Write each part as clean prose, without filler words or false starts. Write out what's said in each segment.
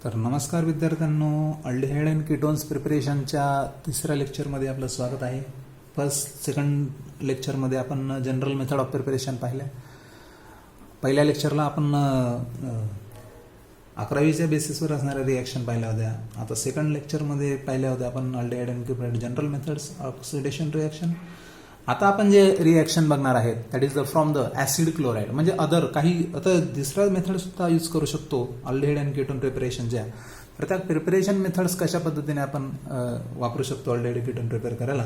तर नमस्कार विद्यार्थ्यांनो, अल्डिहाइड अँड कीटोन्स प्रिपरेशनच्या तिसऱ्या लेक्चरमध्ये आपलं स्वागत आहे. सेकंड लेक्चरमध्ये आपण जनरल मेथड ऑफ प्रिपरेशन पाहिल्या. पहिल्या लेक्चरला आपण 11वीच्या बेसिसवर असणाऱ्या रिॲक्शन पाहिल्या होत्या. आता सेकंड लेक्चरमध्ये पाहिल्या होत्या आपण aldehyde and ketone general methods oxidation reaction. आता आपण जे रिॲक्शन बघणार आहेत that is the from the acid chloride, म्हणजे अदर काही आता दुसरा मेथड सुद्धा यूज करू शकतो अल्डिहाइड अँड कीटोन प्रिपरेशनच्या. तर त्या प्रिपरेशन मेथड्स कशा पद्धतीने आपण वापरू शकतो अल्डिहाइड कीटोन प्रिपेअर करायला,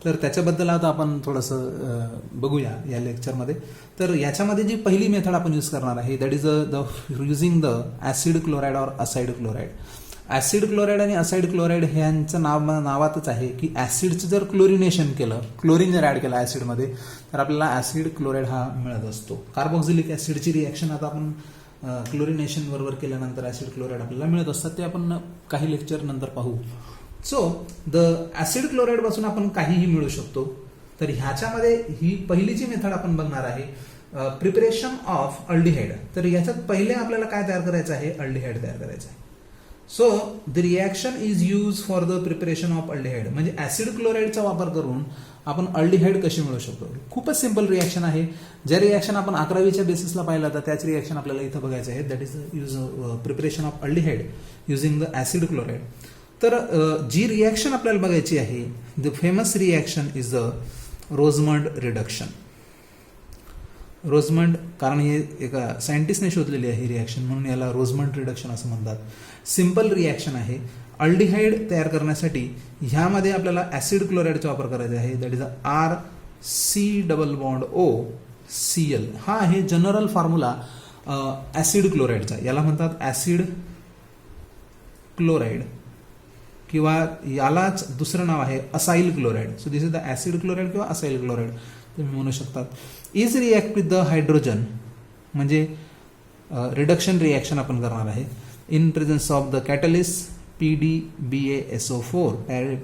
तर त्याच्याबद्दल आता आपण थोडंसं बघूया या लेक्चरमध्ये. तर याच्यामध्ये जी पहिली मेथड आपण यूज करणार आहे that is the using the acid chloride or aside chloride. Acid chloride आणि असाइड क्लोराइड ह्यांचं नावातच आहे की ऍसिडचं जर क्लोरिनेशन केलं, क्लोरीन जर ऍड केलं ऍसिडमध्ये, तर आपल्याला ऍसिड क्लोराइड हा मिळत असतो. कार्बोक्सिलिक ऍसिडची रिॲक्शन आता आपण क्लोरिनेशन बरोबर केल्यानंतर ऍसिड क्लोराइड आपल्याला मिळत असतात. ते आपण काही लेक्चर नंतर पाहू. सो द ऍसिड क्लोराइड पासून आपण काहीही मिळू शकतो. तर ह्याच्यामध्ये ही पहिली जी मेथड आपण बघणार आहे प्रिपरेशन ऑफ अल्डिहाइड. तर याच्यात पहिले आपल्याला काय तयार करायचं आहे, अल्डिहाइड तयार करायचं आहे. So the reaction is use for the preparation of aldehyde, म्हणजे ऍसिड क्लोराइडचा वापर करून आपण अल्डिहाइड कशी मिळवू शकतो. खूपच सिंपल रिॲक्शन आहे. ज्या रिॲक्शन आपण 11वीच्या बेसिसला पाहिला होता त्याच रिॲक्शन आपल्याला इथं बघायचं आहे. That is use preparation of aldehyde using the acid chloride. तर जी रिॲक्शन आपल्याला बघायची आहे the famous reaction is the Rosenmund reduction. Rosenmund, कारण हे एका सायंटिस्टने शोधलेली आहे ही रिॲक्शन, म्हणून याला रोझमंड रिडक्शन असं म्हणतात. सिंपल रिॲक्शन आहे. अल्डिहाइड तयार करण्यासाठी ह्यामध्ये आपल्याला ऍसिड क्लोराइडचा वापर करायचा आहे. That is R C double bond O CL. हा आहे जनरल फॉर्म्युला ऍसिड क्लोराइडचा. याला म्हणतात ऍसिड क्लोराइड किंवा यालाच दुसरं नाव आहे acyl chloride. So this is the acid chloride किंवा असाइल क्लोराइड तुम्ही म्हणू शकतात. Is react with the hydrogen, म्हणजे रिडक्शन रिॲक्शन आपण करणार आहे in presence of the catalyst PDBaSO4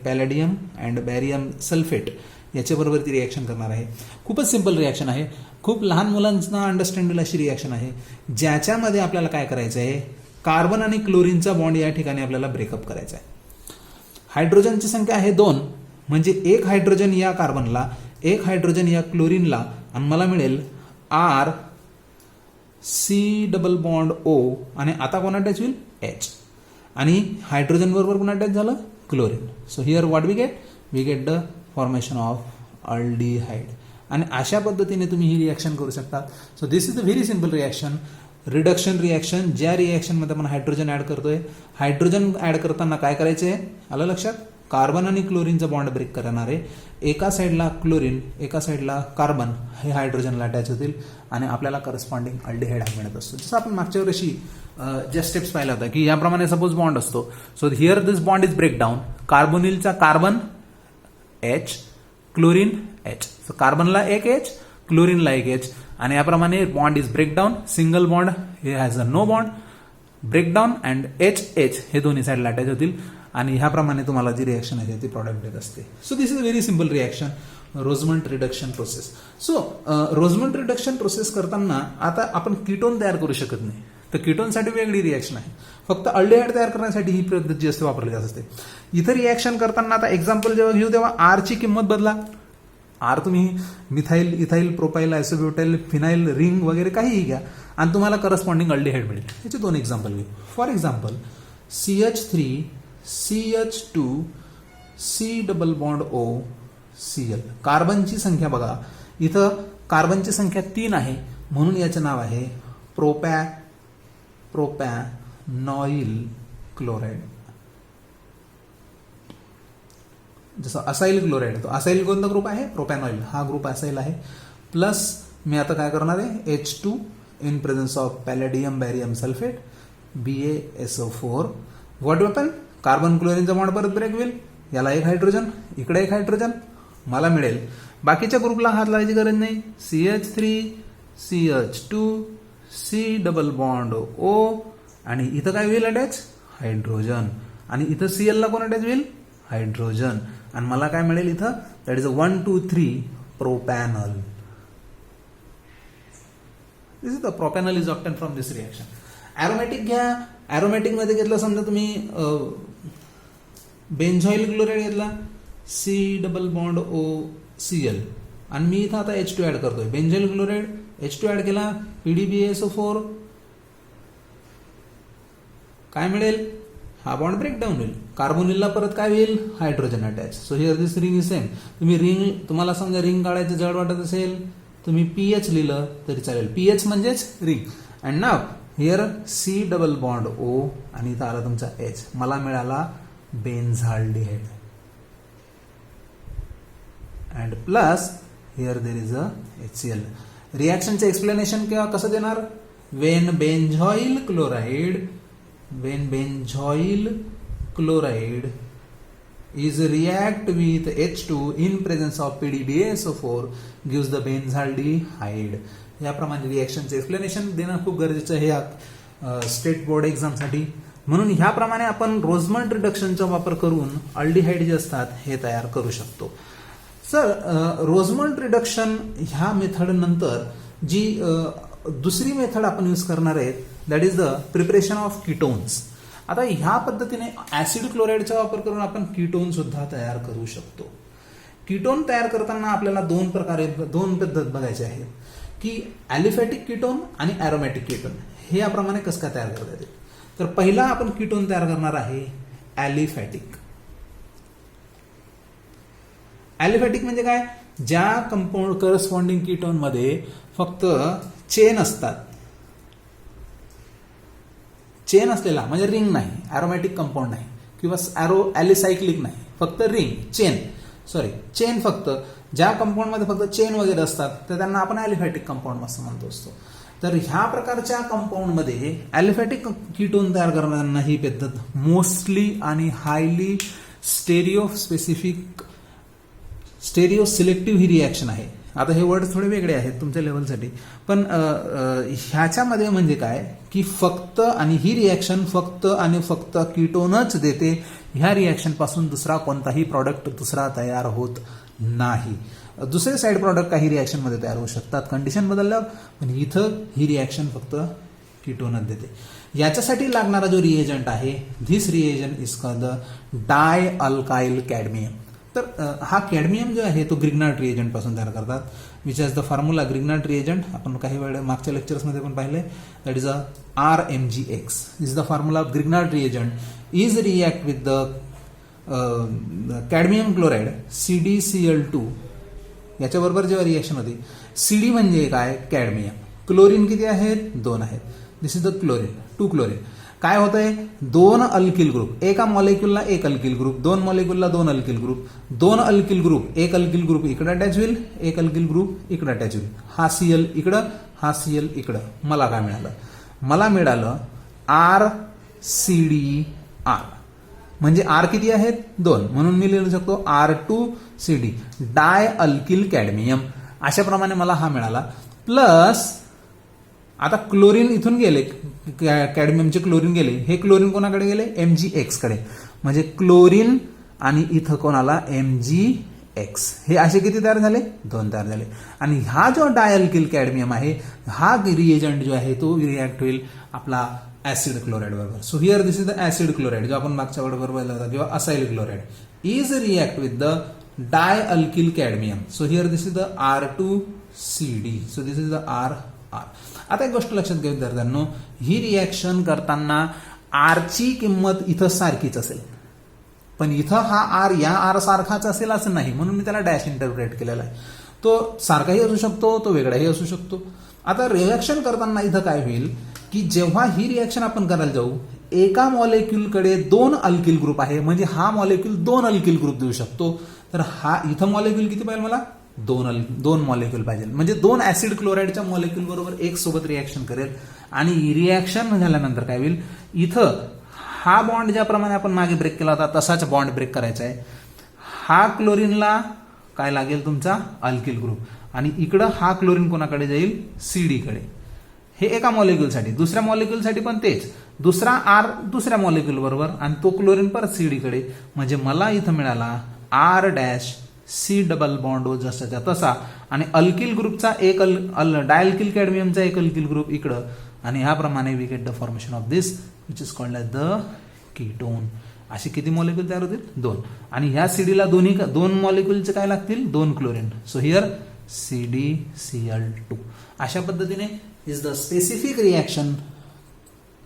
palladium and barium sulphate याच्याबरोबर ती रिॲक्शन करणार आहे. खूपच सिंपल रिॲक्शन आहे. खूप लहान मुलांना अंडरस्टँड होईल अशी रिॲक्शन आहे, ज्याच्यामध्ये आपल्याला काय करायचं आहे, कार्बन आणि क्लोरीनचा बॉन्ड या ठिकाणी आपल्याला ब्रेकअप करायचा आहे. हायड्रोजनची संख्या आहे 2, म्हणजे एक हायड्रोजन या कार्बनला, एक हायड्रोजन या क्लोरीनला, आणि मला मिळेल R C double bond O, आणि आता कोण अटॅच होईल, एच, आणि हायड्रोजन बरोबर कोण अटॅच झालं, chlorine. So here what we get the formation of aldehyde. आणि अशा पद्धतीने तुम्ही ही रिॲक्शन करू शकता. So this is a very simple reaction, reduction reaction. ज्या रिॲक्शनमध्ये आपण हायड्रोजन ऍड करतोय, हायड्रोजन ऍड करताना काय करायचे आहे, आलं लक्षात, कार्बन आणि क्लोरीनचा बॉन्ड ब्रेक करणार आहे. एका साईडला क्लोरीन, एका साईडला कार्बन हे हायड्रोजनला अटॅच होतील आणि आपल्याला करस्पॉन्डिंग अल्डिहाइड मिळत असतो. जसं आपण मागच्या वर्षी ज्या स्टेप्स पाहिल्या होत्या की याप्रमाणे सपोज बॉन्ड असतो. So here this bond is break down. कार्बोनिलचा carbon H, chlorine H. So कार्बनला एक एच, क्लोरीनला एक एच, आणि याप्रमाणे bond is break down. Single bond हे has a no bond, break down and H H हे दोन्ही साईडला अटॅच होतील, आणि ह्याप्रमाणे तुम्हाला जी रिॲक्शन आहे ती प्रॉडक्ट देत असते. So this is a very simple reaction, Rosenmund reduction process. So Rosenmund reduction process करताना आता आपण कीटोन तयार करू शकत नाही, तर कीटोनसाठी वेगळी रिॲक्शन आहे. फक्त अल्डिहाइड तयार करण्यासाठी ही पद्धत जास्त वापरली जात असते. इथं रिॲक्शन करताना आता एक्झाम्पल जेव्हा घेऊ तेव्हा आरची किंमत बदला. आर तुम्ही methyl, ethyl, propyl, isobutyl, phenyl, ring वगैरे काहीही घ्या आणि तुम्हाला करस्पॉन्डिंग अल्डिहाइड मिळेल. याचे 2 एक्झाम्पल घेऊ. For example CH3 CH2 C double bond O Cl. कार्बनची संख्या बघा, इथं कार्बनची संख्या 3 आहे, म्हणून याचं नाव आहे प्रोपॅनॉइल क्लोराइड. जसं असाइल क्लोराइड, तो असाइल कोणता ग्रुप आहे, प्रोपॅनॉइल, हा ग्रुप असाइल आहे. प्लस मी आता काय करणार आहे, H2 in presence of palladium barium sulphate BaSO4. What happen, carbon क्लोरीनचा बॉन्ड परत ब्रेक होईल, याला एक हायड्रोजन, इकडे एक हायड्रोजन, मला मिळेल. बाकीच्या ग्रुपला हात लावायची गरज नाही. CH3 CH2 C double bond O, आणि इथं काय होईल अटॅच, हायड्रोजन, आणि इथं Cl ला कोण अटॅच होईल, हायड्रोजन, आणि मला काय मिळेल इथं, that is 1 2 3 propanol. This is the propanol is obtain from this reaction. Aromatic घ्या, ॲरोमॅटिक मध्ये घेतलं समजा तुम्ही बेन्झॉइल क्लोराईड घेतला C++O Cl आणि मी इथं आता H2 ऍड करतोय. बेन्झॉइल क्लोराईड H2 ऍड केला PDBSO4 काय मिळेल, हा बॉन्ड ब्रेकडाऊन होईल. कार्बोनिलला परत काय होईल, hydrogen attach. So here this ring is same. तुम्ही रिंग, तुम्हाला समजा रिंग काढायचं जड वाटत असेल तुम्ही पीएच लिहिलं तरी चालेल. पीएच म्हणजेच ring. And now here C++O आणि इथं आला तुमचा H. मला मिळाला benzaldehyde. And plus here there is a HCl. रिॲक्शनचे एक्सप्लेनेशन किंवा कसं देणार, when benzoyl chloride is react with H2 in presence of PDBSO4 gives the benzaldehyde. याप्रमाणे रिॲक्शनचे एक्सप्लेनेशन देणं खूप गरजेचं आहे या स्टेट बोर्ड एक्झामसाठी. म्हणून ह्याप्रमाणे आपण रोझमंड रिडक्शनचा वापर करून अल्डिहाइड जे असतात हे तयार करू शकतो. सर रोझमंड रिडक्शन ह्या मेथड नंतर जी दुसरी मेथड आपण यूज करणार आहे that is the preparation of ketones. आता ह्या पद्धतीने ऍसिड क्लोराईडचा वापर करून आपण कीटोन सुद्धा तयार करू शकतो. कीटोन तयार करताना आपल्याला दोन पद्धत बघायचे आहेत की ॲलिफॅटिक कीटोन आणि ॲरोमॅटिक कीटोन. हे याप्रमाणे कसं काय तयार करता येतील. तर पहिला आपण कीटोन तयार करणार आहे ॲलिफॅटिक. ॲलिफॅटिक म्हणजे काय, ज्या कंपाऊंड करस्पॉन्डिंग कीटोन मध्ये फक्त चेन असतात. चेन असलेला म्हणजे रिंग नाही, ॲरोमॅटिक कंपाऊंड नाही किंवा ॲलिसायक्लिक नाही, फक्त रिंग चेन फक्त ज्या कंपाऊंडमध्ये फक्त चेन वगैरे असतात तर त्यांना आपण ॲलिफॅटिक कंपाऊंड असं म्हणतो असतो. तर ह्या प्रकारच्या कंपाऊंडमध्ये ॲलिफॅटिक कीटोन तयार करताना ही पद्धत मोस्टली आणि हायली स्टेरिओ सिलेक्टिव्ह ही रिॲक्शन आहे. आता हे वर्ड थोडे वेगळे आहेत तुमच्या लेवलसाठी, पण ह्याच्यामध्ये म्हणजे काय की फक्त आणि ही रिॲक्शन फक्त कीटोनच देते. ह्या रिॲक्शन पासून दुसरा कोणताही प्रॉडक्ट दुसरा तयार होत नाही. दुसरे साईड प्रॉडक्ट काही रिॲक्शन मध्ये तयार होऊ शकतात कंडिशन बदलल्यावर, पण इथं ही रिॲक्शन फक्त कीटोनच देते. याच्यासाठी लागणारा जो रिएजंट आहे this reagent is called the dialkyl cadmium. तर हा कॅडमियम जो आहे तो ग्रिग्नार्ड रिएजंट पासून तयार करतात. Which is the formula Grignard reagent आपण काही वेळ मागच्या लेक्चर्समध्ये पण पाहिले. That is a RMgX is the formula of Grignard reagent. Is react with the cadmium chloride CdCl2. याच्याबरोबर जेव्हा रिएक्शन होती, CD म्हणजे काय, कॅडमियम. क्लोरीन किती आहेत, 2 आहेत. दिस इज द क्लोरीन, 2 क्लोरीन. काय होतंय, 2 अल्किल ग्रुप, एका मॉलिक्यूलला 1 alkyl group, 2 मॉलिक्यूलला 2 alkyl group, 2 alkyl group, 1 alkyl group इकडे अटॅच होईल, 1 अल्किल ग्रुप इकडे अटॅच होईल. हा Cl इकडं, हा Cl इकडं. मला काय मिळालं, मला मिळालं RCdR. म्हणजे R किती आहेत, 2, म्हणून मी लिहू शकतो R2CD डाय अल्किल कॅडमियम. अशा प्रमाणे मला हा मिळाला. प्लस आता क्लोरीन इथून गेले, कॅडमियमचे क्लोरीन गेले, हे क्लोरीन कोणाकडे गेले, Mgx कडे. म्हणजे क्लोरीन आणि इथं कोणाला Mgx. हे असे किती तयार झाले, 2 तयार झाले. आणि हा जो डायअल्किल कॅडमियम आहे हा रिएजंट जो आहे तो रिॲक्ट होईल आपला ऍसिड क्लोराइड बरोबर. So here this is the acid chloride जो आपण मागच्या वर्ड बरोबर होता किंवा acyl chloride is react with the dialkyl cadmium. So here this is the R2CD. So this is the R. आता एक गोष्ट लक्षात घ्या विद्यार्थ्यांनो, ही रिॲक्शन करताना आरची किंमत इथं सारखीच असेल, पण इथं हा आर या आर सारखाच असेल असं नाही, म्हणून मी त्याला डॅश इंटरप्रेट केलेला आहे. तो सारखाही असू शकतो, तो वेगळाही असू शकतो. आता रिॲक्शन करताना इथं काय होईल की जेव्हा ही रिॲक्शन आपण करायला जाऊ, एका मॉलिक्यूलकडे 2 अल्किल ग्रुप आहे, म्हणजे हा मॉलिक्यूल 2 अल्किल ग्रुप देऊ शकतो. तर हा इथं मॉलिक्यूल किती पाहिजे मला, 2 मॉलिक्यूल पाहिजे. म्हणजे 2 ऍसिड क्लोराइडच्या मॉलिक्यूल बरोबर एक सोबत रिॲक्शन करेल. आणि रिॲक्शन झाल्यानंतर काय होईल, इथं हा बॉन्ड ज्याप्रमाणे आपण मागे ब्रेक केला होता तसाच बॉन्ड ब्रेक करायचा आहे. हा क्लोरीनला काय लागेल, तुमचा अल्किल ग्रुप. आणि इकडं हा क्लोरीन कोणाकडे जाईल, CD कडे. हे एका मॉलिक्यूलसाठी. दुसऱ्या मॉलिक्यूलसाठी पण तेच, दुसरा R दुसऱ्या मॉलिक्यूल बरोबर आणि तो क्लोरीन परत CD कडे. म्हणजे मला इथं मिळाला R'(C डबल बॉन्ड O जसाच्या तसा. आणि अल्किल ग्रुपचा डायअल्किल कॅडमियमचा 1 अल्किल ग्रुप इकडं. आणि ह्याप्रमाणे we get the formation of this which is called as the ketone. असे किती मॉलिक्यूल तयार होतील? 2. आणि ह्या सीडीला दोन मॉलिक्यूलचे काय लागतील? 2 क्लोरीन. So here CdCl2. अशा पद्धतीने is the specific reaction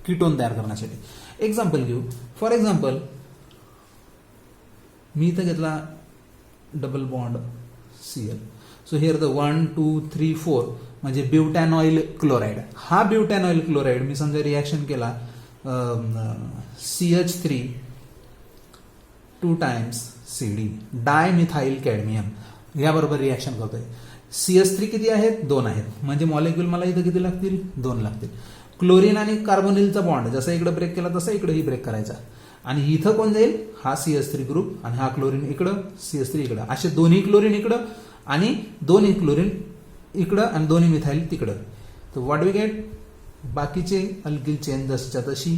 ketone तयार करण्यासाठी. एक्झाम्पल घेऊ. फॉर एक्झाम्पल मी इथं घेतला double bond Cl. So here the 1 2 3 4 म्हणजे ब्युटॅनॉइल क्लोराईड. हा ब्युटॅनॉइल क्लोराईड मी समजा रिॲक्शन केला CH3 2 times CD dimethyl cadmium याबरोबर रिॲक्शन करतोय. CH3 किती आहेत? 2 आहेत. म्हणजे मॉलिक्यूल मला इथं किती लागतील? 2 लागतील. क्लोरीन आणि कार्बोनिलचा बॉन्ड जसा इकडे ब्रेक केला तसा इकडेही ब्रेक करायचा. आणि इथं कोण जाईल? हा CH3 ग्रुप आणि हा क्लोरीन इकडं, CH3 इकडं. असे दोन्ही क्लोरीन इकडं आणि दोन्ही क्लोरीन इकडं आणि दोन्ही मिथाइल तिकडं. तर व्हॉट वी गेट? बाकीचे अल्किल चेन जसच्या तशी,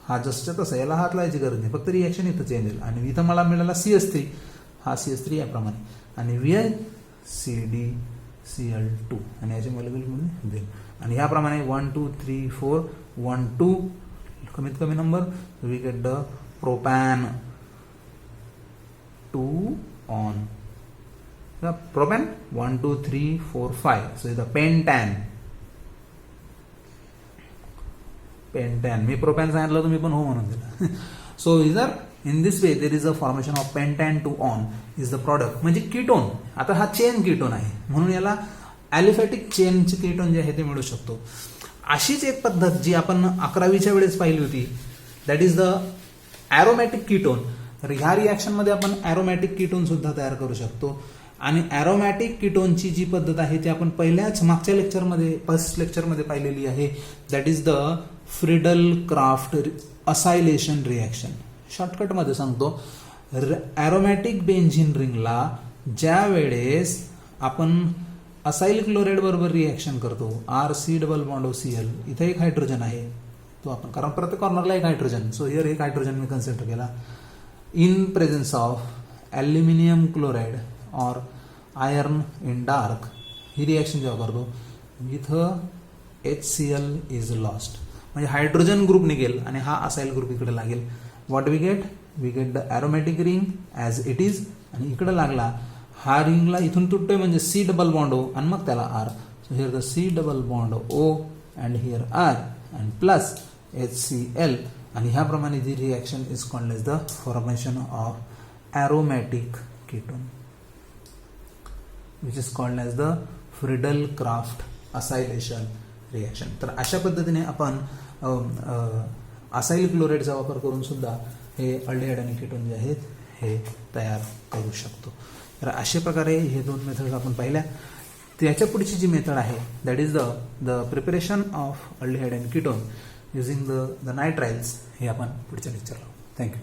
हा जसच्या तसा, याला हात लावायची गरज नाही, फक्त रिॲक्शन इथं चेंज होईल. आणि इथं मला मिळाला CH3, हा CH3 याप्रमाणे आणि VI CdCl2 आणि याचे मॉलिक्यूल म्हणून देईल. आणि ह्याप्रमाणे 1 2 3 4 1 2 कमीत कमी number. We get the propane 2 one. Propane 1 2 3 4 5. So the pentane. मी प्रोपॅन सांगितलं तुम्ही पण हो म्हणून दिलं. So either in this way there is a formation of pentane 2 one is the product. म्हणजे कीटोन. आता हा चेन कीटोन आहे म्हणून याला ॲलिफॅटिक चेनचे कीटोन जे आहे ते मिळू शकतो. अशीच एक पद्धत जी आपण 11वीच्या वेळेस पाहिली होती that is the aromatic ketone. तर ह्या रिॲक्शनमध्ये आपण ॲरोमॅटिक कीटोन सुद्धा तयार करू शकतो. आणि ॲरोमॅटिक कीटोनची जी पद्धत आहे ती आपण पहिल्याच मागच्या लेक्चरमध्ये फर्स्ट लेक्चरमध्ये पाहिलेली आहे. That is the Friedel Crafts acylation reaction. शॉर्टकटमध्ये सांगतो. ॲरोमॅटिक बेन्झिन रिंगला ज्या वेळेस आपण असाइल क्लोराईड बरोबर रिॲक्शन करतो RC डबल बॉन्ड OCl, इथे एक हायड्रोजन आहे तो आपण, कारण प्रत्येक कॉर्नरला एक हायड्रोजन, सो हिअर एक हायड्रोजन मी कन्सिडर केला. In presence of aluminium chloride और आयर्न इन डार्क ही रिॲक्शन जेव्हा करतो इथं HCl इज लॉस्ट. म्हणजे हायड्रोजन ग्रुप निघेल आणि हा असाइल ग्रुप इकडे लागेल. What we get? We get the aromatic ring as it is. आणि इकडे लागला हा रिंगला इथून तुटतोय म्हणजे C डबल बॉन्ड O आणि मग त्याला R. So here the C double bond O and here R and plus HCl. आणि ह्याप्रमाणे जी reaction is called as the formation of aromatic ketone which is called as the Friedel Crafts acylation reaction. तर अशा पद्धतीने आपण acyl क्लोराईडचा वापर करून सुद्धा हे अल्डिहाइड आणि कीटोन जे आहेत हे तयार करू शकतो. तर अशा प्रकारे हे 2 मेथड्स आपण पाहिल्या. त्याच्या पुढची जी मेथड आहे that is the preparation of aldehyde and ketone using the nitriles हे आपण पुढच्या लेक्चरला. थँक्यू.